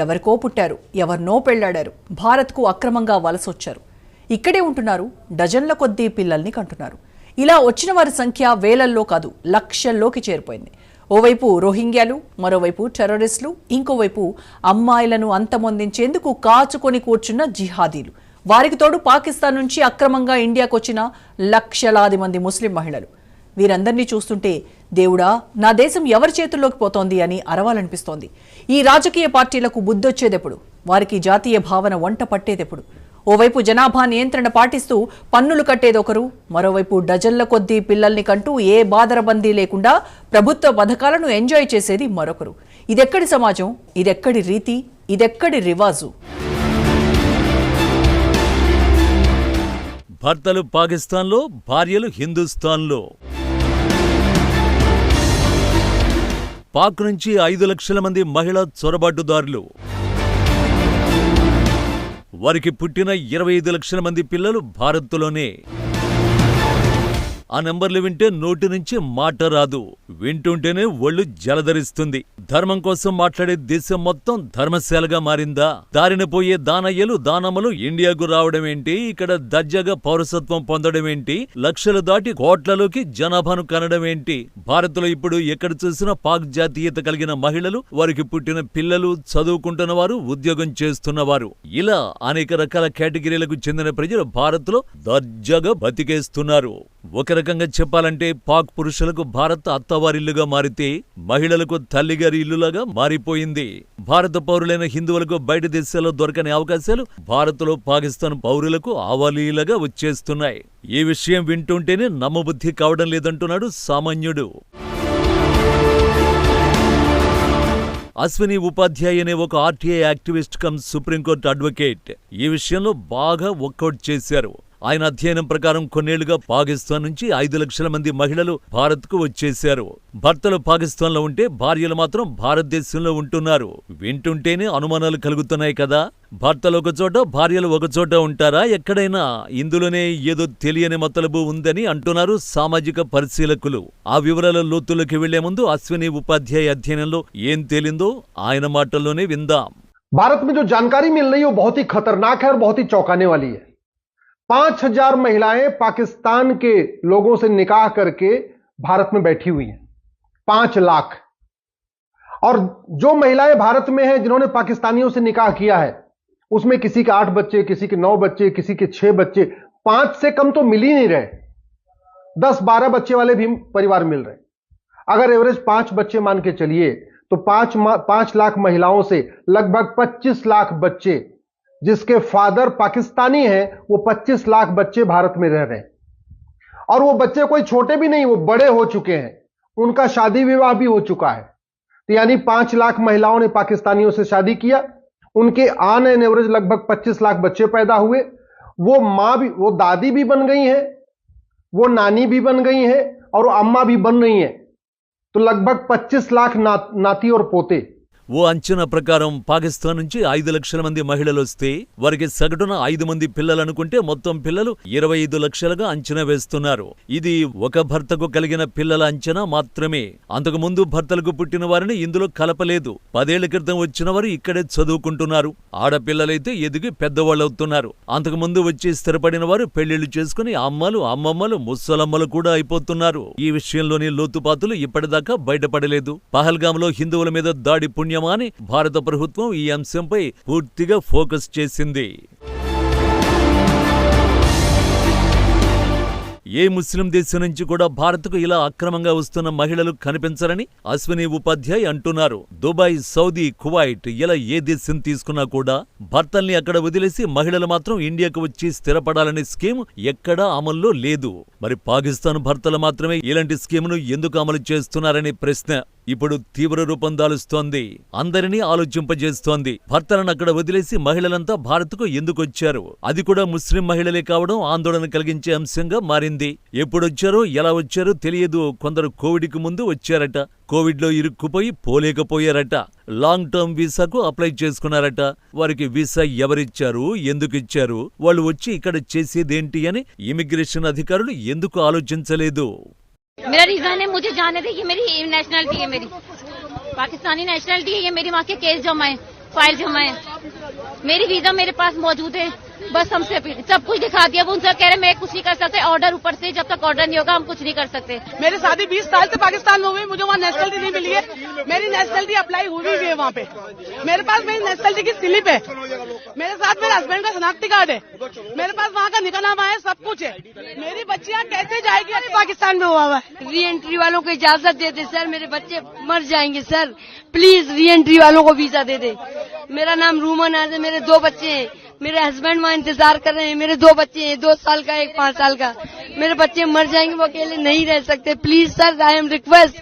ఎవరికో పుట్టారు, ఎవరినో పెళ్లాడారు, భారత్కు అక్రమంగా వలసొచ్చారు. ఇక్కడే ఉంటున్నారు, డజన్ల కొద్దీ పిల్లల్ని కంటున్నారు. ఇలా వచ్చిన వారి సంఖ్య వేలల్లో కాదు, లక్షల్లోకి చేరిపోయింది. ఓవైపు రోహింగ్యాలు, మరోవైపు టెర్రరిస్టులు, ఇంకోవైపు అమ్మాయిలను అంతమొందించేందుకు కాచుకొని కూర్చున్న జిహాదీలు. వారికి తోడు పాకిస్తాన్ నుంచి అక్రమంగా ఇండియాకు వచ్చిన లక్షలాది మంది ముస్లిం మహిళలు. వీరందరినీ చూస్తుంటే దేవుడా, నా దేశం ఎవరి చేతుల్లోకి పోతోంది అని అరవాలనిపిస్తోంది. ఈ రాజకీయ పార్టీలకు బుద్ధొచ్చేదెప్పుడు? వారికి జాతీయ భావన వంట పట్టేదెప్పుడు? ఓవైపు జనాభా నియంత్రణ పాటిస్తూ పన్నులు కట్టేదొకరు, మరోవైపు డజన్ల కొద్దీ పిల్లల్ని కంటూ ఏ బాదరబందీ లేకుండా ప్రభుత్వ పథకాలను ఎంజాయ్ చేసేది మరొకరు. ఇదెక్కడి సమాజం? ఇదెక్కడి రీతి? ఇదెక్కడి రివాజు? భర్తలు పాకిస్తాన్లో, భార్యలు హిందుస్థాన్లో. పాక్ నుంచి 5 లక్షల మంది మహిళా చొరబాటుదారులు. వారికి పుట్టిన 25 లక్షల మంది పిల్లలు భారత్లోనే. ఆ నెంబర్లు వింటే నోటి నుంచి మాట రాదు, వింటుంటేనే ఒళ్ళు జలధరిస్తుంది. ధర్మం కోసం మాట్లాడే దేశం మొత్తం ధర్మశాలగా మారిందా? దారిన పోయే దానయ్యలు, దానమ్మలు ఇండియాకు రావడం ఏంటి? ఇక్కడ దర్జాగా పౌరసత్వం పొందడం ఏంటి? లక్షలు దాటి కోట్లలోకి జనాభాను కనడం ఏంటి? భారత్లో ఇప్పుడు ఎక్కడ చూసినా పాక్ జాతీయత కలిగిన మహిళలు, వారికి పుట్టిన పిల్లలు, చదువుకుంటున్నవారు, ఉద్యోగం చేస్తున్నవారు, ఇలా అనేక రకాల కేటగిరీలకు చెందిన ప్రజలు భారత్లో దర్జాగా బతికేస్తున్నారు. ఒక రకంగా చెప్పాలంటే పాక్ పురుషులకు భారత్ అత్తవారిల్లుగా మారితే మహిళలకు తల్లిగారి ఇల్లులాగా మారిపోయింది. భారత పౌరులైన హిందువులకు బయట దేశాల్లో దొరకని అవకాశాలు భారత్లో పాకిస్తాన్ పౌరులకు ఆవాలీలుగా వచ్చేస్తున్నాయి. ఈ విషయం వింటుంటేనే నమ్మబుద్ధి కావడం లేదంటున్నాడు సామాన్యుడు. అశ్విని ఉపాధ్యాయ్ అనే ఒక RTI activist come supreme court advocate ఈ విషయంలో బాగా వర్కౌట్ చేశారు. ఆయన అధ్యయనం ప్రకారం కొన్నేళ్లుగా పాకిస్తాన్ నుంచి 5 లక్షల మంది మహిళలు భారత్కు వచ్చేశారు. భర్తలు పాకిస్తాన్లో ఉంటే భార్యలు మాత్రం భారతదేశంలో ఉంటున్నారు. వింటుంటేనే అనుమానాలు కలుగుతున్నాయి కదా. భర్తలు ఒకచోట, భార్యలు ఒకచోట ఉంటారా ఎక్కడైనా? ఇందులోనే ఏదో తెలియని మతలబు ఉందని అంటున్నారు సామాజిక పరిశీలకులు. ఆ వివరాల లోతుల్లోకి వెళ్లే ముందు అశ్విని ఉపాధ్యాయ అధ్యయనంలో ఏం తేలిందో ఆయన మాటల్లోనే విందాం. भारत में जो जानकारी मिल रही है वो बहुत ही खतरनाक है और बहुत ही चौंकाने वाली है। 5000 महिलाएं पाकिस्तान के लोगों से निकाह करके भारत में बैठी हुई हैं। 5 लाख। और जो महिलाएं भारत में हैं जिन्होंने पाकिस्तानियों से निकाह किया है उसमें किसी के 8 बच्चे, किसी के 9 बच्चे, किसी के 6 बच्चे, 5 से कम तो मिल ही नहीं रहे। 10-12 बच्चे वाले भी परिवार मिल रहे। अगर एवरेज 5 बच्चे मान के चलिए तो 5 लाख महिलाओं से लगभग 25 लाख बच्चे, जिसके फादर पाकिस्तानी हैं, वो 25 लाख बच्चे भारत में रह रहे हैं। और वो बच्चे कोई छोटे भी नहीं, वो बड़े हो चुके हैं, उनका शादी विवाह भी हो चुका है। तो यानी 5 लाख महिलाओं ने पाकिस्तानियों से शादी किया, उनके ऑन एन एवरेज लगभग 25 लाख बच्चे पैदा हुए। वो मां भी, वो दादी भी बन गई हैं, वो नानी भी बन गई हैं और वो अम्मा भी बन रही हैं। तो लगभग 25 लाख नाती और पोते। ఓ అంచనా ప్రకారం పాకిస్తాన్ నుంచి 5 లక్షల మంది మహిళలు వస్తే వారికి సగటున 5 మంది పిల్లలనుకుంటే మొత్తం పిల్లలు 25 లక్షలుగా అంచనా వేస్తున్నారు. ఇది ఒక భర్తకు కలిగిన పిల్లల అంచనా మాత్రమే. అంతకు ముందు భర్తలకు పుట్టిన వారిని ఇందులో కలపలేదు. 10 ఏళ్ల క్రితం వచ్చిన వారు ఇక్కడే చదువుకుంటున్నారు. ఆడపిల్లలైతే ఎదిగి పెద్దవాళ్ళవుతున్నారు. అంతకు ముందు వచ్చి స్థిరపడిన వారు పెళ్లిళ్లు చేసుకుని అమ్మలు, అమ్మమ్మలు, ముసలమ్మలు కూడా అయిపోతున్నారు. ఈ విషయంలోని లోతుపాతులు ఇప్పటిదాకా బయటపడలేదు. పహల్గాంలో హిందువుల మీద దాడి పుణ్యం అని భారత ప్రభుత్వం ఈ అంశంపై పూర్తిగా ఫోకస్ చేసింది. ఏ ముస్లిం దేశం నుంచి కూడా భారత్కు ఇలా అక్రమంగా వస్తున్న మహిళలు కనిపించరని అశ్విని ఉపాధ్యాయ్ అంటున్నారు. దుబాయ్, సౌదీ, కువైట్ ఇలా ఏ దేశం తీసుకున్నా కూడా భర్తల్ని అక్కడ వదిలేసి మహిళలు మాత్రం ఇండియాకు వచ్చి స్థిరపడాలనే స్కీమ్ ఎక్కడా అమల్లో లేదు. మరి పాకిస్తాన్ భర్తలు మాత్రమే ఇలాంటి స్కీమును ఎందుకు అమలు చేస్తున్నారనే ప్రశ్న ఇప్పుడు తీవ్ర రూపం దాలుస్తోంది. అందరినీ ఆలోచింపజేస్తోంది. భర్తలను అక్కడ వదిలేసి మహిళలంతా భారత్కు ఎందుకొచ్చారు? అది కూడా ముస్లిం మహిళలే కావడం ఆందోళన కలిగించే అంశంగా మారింది. ఎప్పుడొచ్చారో, ఎలా వచ్చారో తెలియదు. కొందరు కోవిడ్కి ముందు వచ్చారట, కోవిడ్లో ఇరుక్కుపోయి పోలేకపోయారట, లాంగ్ టర్మ్ వీసాకు అప్లై చేసుకున్నారట. వారికి వీసా ఎవరిచ్చారు, ఎందుకిచ్చారు, వాళ్ళు వచ్చి ఇక్కడ చేసేదేంటి అని ఇమిగ్రేషన్ అధికారులు ఎందుకు ఆలోచించలేదు? मेरा रीजन है, मुझे जाने थे कि मेरी नेशनलिटी है, मेरी पाकिस्तानी नेशनलिटी है, ये मेरी माँ के केस जमा है। फाइल जमाए। मेरी वीजा मेरे पास मौजूद है, बस हमसे सब कुछ दिखा दिया। वो उनसे कह रहे मैं कुछ नहीं कर सकते, ऑर्डर ऊपर से, जब तक ऑर्डर नहीं होगा हम कुछ नहीं कर सकते। मेरी शादी 20 साल से पाकिस्तान में हुई, मुझे वहाँ नेशनलिटी नहीं मिली है। मेरी नेशनलिटी अप्लाई हुई भी है वहाँ पे, मेरे पास मेरी नेशनलिटी की स्लिप है, मेरे साथ मेरे हस्बैंड का शनाख्ती कार्ड है, मेरे पास वहाँ का निकाहनामा है, सब कुछ है। मेरी बच्चियाँ कैसे जाएगी अभी पाकिस्तान में हुआ है? री एंट्री वालों को इजाजत दे दे सर, मेरे बच्चे मर जाएंगे सर, प्लीज री एंट्री वालों को वीजा दे दे। मेरा नाम रूमा नाज है, मेरे 2 बच्चे हैं, मेरे हस्बैंड वहाँ इंतजार कर रहे हैं, मेरे 2 बच्चे हैं, 2 साल का, 1 5 साल का। मेरे बच्चे मर जाएंगे, वो अकेले नहीं रह सकते। Please sir, I am request,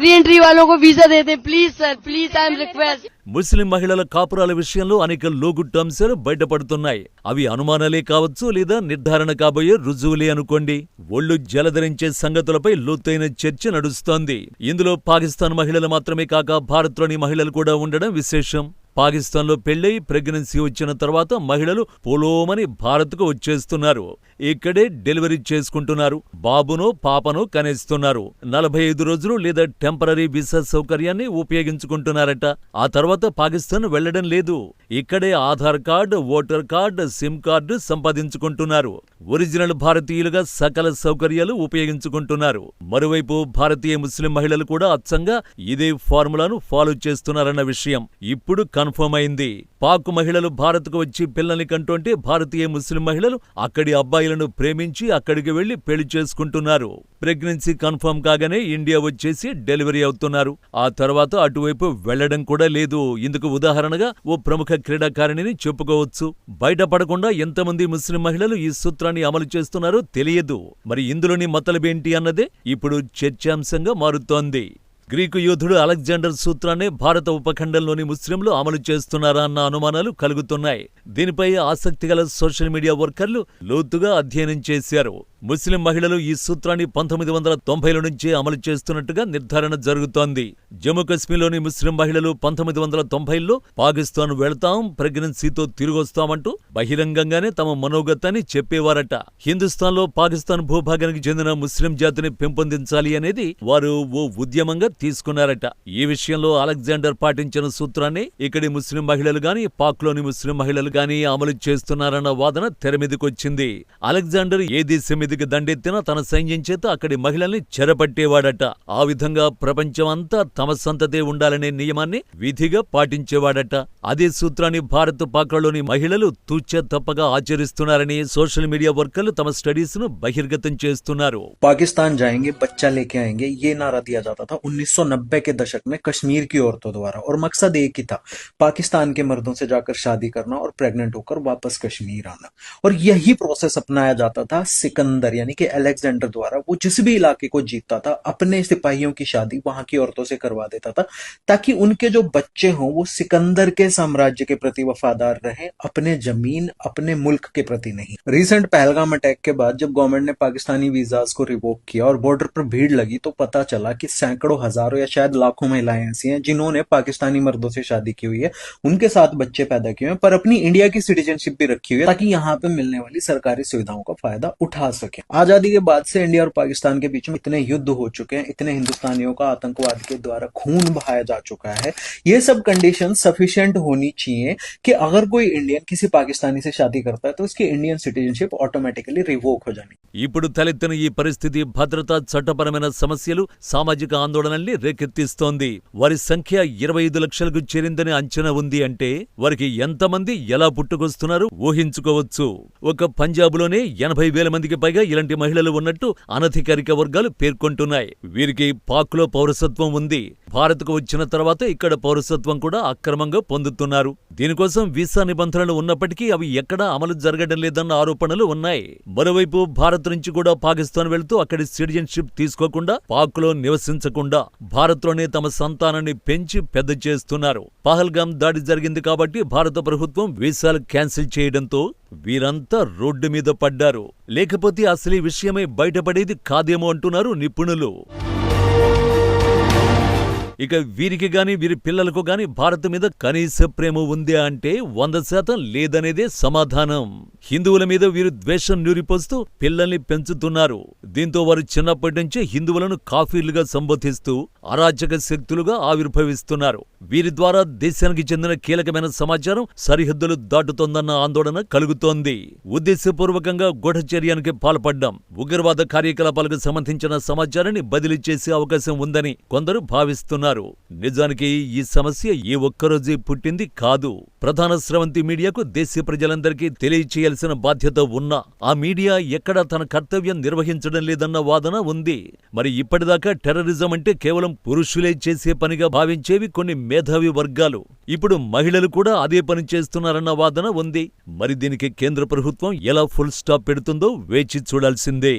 reentry वालों को वीजा दे दें please sir, please I am request. ముస్లిం మహిళల కాపురాల విషయంలో అనేక లోగుట్టు అంశాలు బయటపడుతున్నాయి. అవి అనుమానాలే కావచ్చు, లేదా నిర్ధారణ కాబోయే రుజువులే అనుకోండి. ఒళ్లు జలధరించే సంగతులపై లోతైన చర్చ నడుస్తోంది. ఇందులో పాకిస్తాన్ మహిళలు మాత్రమే కాక భారత్లోని మహిళలు కూడా ఉండడం విశేషం. పాకిస్తాన్లో పెళ్లై ప్రెగ్నెన్సీ వచ్చిన తర్వాత మహిళలు పొలోమని భారత్కు వచ్చేస్తున్నారు. ఇక్కడే డెలివరీ చేసుకుంటున్నారు. బాబునో పాపనో కనేస్తున్నారు. 45 రోజులు లేదా టెంపరరీ వీసా సౌకర్యాన్ని ఉపయోగించుకుంటున్నారట. ఆ తర్వాత పాకిస్తాన్ వెళ్లడం లేదు. ఇక్కడే Aadhaar card, voter card, SIM card సంపాదించుకుంటున్నారు. ఒరిజినల్ భారతీయులుగా సకల సౌకర్యాలు ఉపయోగించుకుంటున్నారు. మరోవైపు భారతీయ ముస్లిం మహిళలు కూడా అచ్చంగా ఇదే ఫార్ములాను ఫాలో చేస్తున్నారన్న విషయం ఇప్పుడు కన్ఫర్మ్ అయింది. పాక్ మహిళలు భారత్కు వచ్చి పిల్లల్ని కంటుంటే భారతీయ ముస్లిం మహిళలు అక్కడి అబ్బాయిలను ప్రేమించి అక్కడికి వెళ్లి పెళ్లి చేసుకుంటున్నారు. ప్రెగ్నెన్సీ కన్ఫర్మ్ కాగానే ఇండియా వచ్చేసి డెలివరీ అవుతున్నారు. ఆ తర్వాత అటువైపు వెళ్లడం కూడా లేదు. ఇందుకు ఉదాహరణగా ఓ ప్రముఖ క్రీడాకారిణిని చెప్పుకోవచ్చు. బయటపడకుండా ఎంతమంది ముస్లిం మహిళలు ఈ సూత్రాన్ని అమలు చేస్తున్నారో తెలియదు. మరి ఇందులోని మతలబేంటి అన్నదే ఇప్పుడు చర్చాంశంగా మారుతోంది. గ్రీకు యోధుడు అలెగ్జాండర్ సూత్రాన్ని భారత ఉపఖండంలోని ముస్లింలు అమలు చేస్తున్నారా అన్న అనుమానాలు కలుగుతున్నాయి. దీనిపై ఆసక్తిగల సోషల్ మీడియా వర్కర్లు లోతుగా అధ్యయనం చేశారు. ముస్లిం మహిళలు ఈ సూత్రాన్ని 1990ల నుంచే అమలు చేస్తున్నట్టుగా నిర్ధారణ జరుగుతోంది. జమ్మూ కశ్మీర్లోని ముస్లిం మహిళలు 1990ల్లో పాకిస్తాన్ వెళతాం, ప్రెగ్నెన్సీతో తిరిగొస్తామంటూ బహిరంగంగానే తమ మనోగతాన్ని చెప్పేవారట. హిందుస్థాన్లో పాకిస్తాన్ భూభాగానికి చెందిన ముస్లిం జాతిని పెంపొందించాలి అనేది వారు ఓ ఉద్యమంగా తీసుకున్నారట. ఈ విషయంలో అలెగ్జాండర్ పాటించిన సూత్రాన్ని ఇక్కడి ముస్లిం మహిళలు గాని, పాక్లోని ముస్లిం మహిళలు గాని అమలు చేస్తున్నారన్న వాదన తెరమీదకొచ్చింది. అలెగ్జాండర్ ఏ దేశం మీదికి దండెత్తినా తన సైన్యం చేత అక్కడి మహిళల్ని చెరపట్టేవాడట. ఆ విధంగా ప్రపంచమంతా తమ సంతతే ఉండాలనే నియమాన్ని విధిగా పాటించేవాడట. అదే సూత్రాన్ని భారత్, పాక్లోని మహిళలు తూచ తప్పగా ఆచరిస్తున్నారని సోషల్ మీడియా వర్కర్లు తమ స్టడీస్ ను బహిర్గతం చేస్తున్నారు. पाकिस्तान जाएंगे, बच्चा लेके आएंगे, ये नारा दिया जाता था 1990 के दशक में कश्मीर की औरतों द्वारा, और मकसद एक ही था, पाकिस्तान के मर्दों से जाकर शादी करना और प्रेग्नेंट होकर वापस कश्मीर आना। और यही प्रोसेस अपनाया जाता था सिकंदर यानी कि अलेक्जेंडर द्वारा। वो जिस भी इलाके को जीतता था अपने सिपाहियों की शादी वहां की औरतों से करवा देता था, ताकि उनके जो बच्चे हों वो सिकंदर के साम्राज्य के प्रति वफादार रहें, अपने जमीन, अपने मुल्क के प्रति नहीं। रिसेंट पहलगाम अटैक के बाद जब गवर्नमेंट ने पाकिस्तानी वीजाज को रिवोक किया और बॉर्डर पर भीड़ लगी, तो पता चला कि सैकड़ों, हजारों या शायद लाखों महिलाएं ऐसी हैं जिन्होंने पाकिस्तानी मर्दों से शादी की हुई है, उनके साथ बच्चे पैदा किए हैं, पर अपनी इंडिया की सिटीजनशिप भी रखी हुई है, ताकि यहाँ पे मिलने वाली सरकारी सुविधाओं का फायदा उठा सके। आजादी के बाद से इंडिया और पाकिस्तान के बीच में इतने युद्ध हो चुके हैं, इतने हिंदुस्तानियों का आतंकवाद के द्वारा खून बहाया जा चुका है, ये सब कंडीशन सफिशिएंट होनी चाहिए कि अगर कोई इंडियन किसी पाकिस्तानी से शादी करता है तो उसकी इंडियन सिटीजनशिप ऑटोमेटिकली रिवोक हो जानी। ఇప్పుడు తలెత్తిన ఈ పరిస్థితి భద్రతా, చట్టపరమైన సమస్యలు, సామాజిక ఆందోళనల్ని రేకెత్తిస్తోంది. వారి సంఖ్య 25 లక్షలకు చేరిందని అంచనా ఉంది. అంటే వారికి ఎంతమంది ఎలా పుట్టుకొస్తున్నారో ఊహించుకోవచ్చు. ఒక పంజాబ్లోనే 80,000 మందికి పైగా ఇలాంటి మహిళలు ఉన్నట్టు అనధికారిక వర్గాలు పేర్కొంటున్నాయి. వీరికి పాక్లో పౌరసత్వం ఉంది. భారత్కు వచ్చిన తర్వాత ఇక్కడ పౌరసత్వం కూడా అక్రమంగా పొందుతున్నారు. దీనికోసం వీసా నిబంధనలు ఉన్నప్పటికీ అవి ఎక్కడా అమలు జరగడం లేదన్న ఆరోపణలు ఉన్నాయి. మరోవైపు భారత్ నుంచి కూడా పాకిస్తాన్ వెళ్తూ అక్కడి సిటిజన్షిప్ తీసుకోకుండా, పాక్లో నివసించకుండా భారత్లోనే తమ సంతానాన్ని పెంచి పెద్ద చేస్తున్నారు. పహల్గాం దాడి జరిగింది కాబట్టి భారత ప్రభుత్వం వీసాలు క్యాన్సిల్ చేయడంతో వీరంతా రోడ్డు మీద పడ్డారు. లేకపోతే అసలు ఈ విషయమే బయటపడేది కాదేమో అంటున్నారు నిపుణులు. ఇక వీరికి గాని, వీరి పిల్లలకు గాని భారత్ మీద కనీస ప్రేమ ఉందే అంటే 100% లేదనేదే సమాధానం. హిందువుల మీద వీరు ద్వేషం నూరిపోస్తూ పిల్లల్ని పెంచుతున్నారు. దీంతో వారు చిన్నప్పటి నుంచే హిందువులను కాఫీర్లుగా సంబోధిస్తూ అరాచక శక్తులుగా ఆవిర్భవిస్తున్నారు. వీరి ద్వారా దేశానికి చెందిన కీలకమైన సమాచారం సరిహద్దులు దాటుతోందన్న ఆందోళన కలుగుతోంది. ఉద్దేశపూర్వకంగా గూఢచర్యానికి పాల్పడ్డం, ఉగ్రవాద కార్యకలాపాలకు సంబంధించిన సమాచారాన్ని బదిలీ చేసే అవకాశం ఉందని కొందరు భావిస్తున్నారు. నిజానికి ఈ సమస్య ఈ ఒక్కరోజే పుట్టింది కాదు. ప్రధాన స్రవంతి మీడియాకు దేశ ప్రజలందరికీ తెలియచేయాల్సిన బాధ్యత ఉన్నా ఆ మీడియా ఎక్కడా తన కర్తవ్యం నిర్వహించడం లేదన్న వాదన ఉంది. మరి ఇప్పటిదాకా టెర్రరిజం అంటే కేవలం పురుషులే చేసే పనిగా భావించేవి కొన్ని మేధావి వర్గాలు ఇప్పుడు మహిళలు కూడా అదే పని చేస్తున్నారన్న వాదన ఉంది. మరి దీనికి కేంద్ర ప్రభుత్వం ఎలా ఫుల్ స్టాప్ పెడుతుందో వేచి చూడాల్సిందే.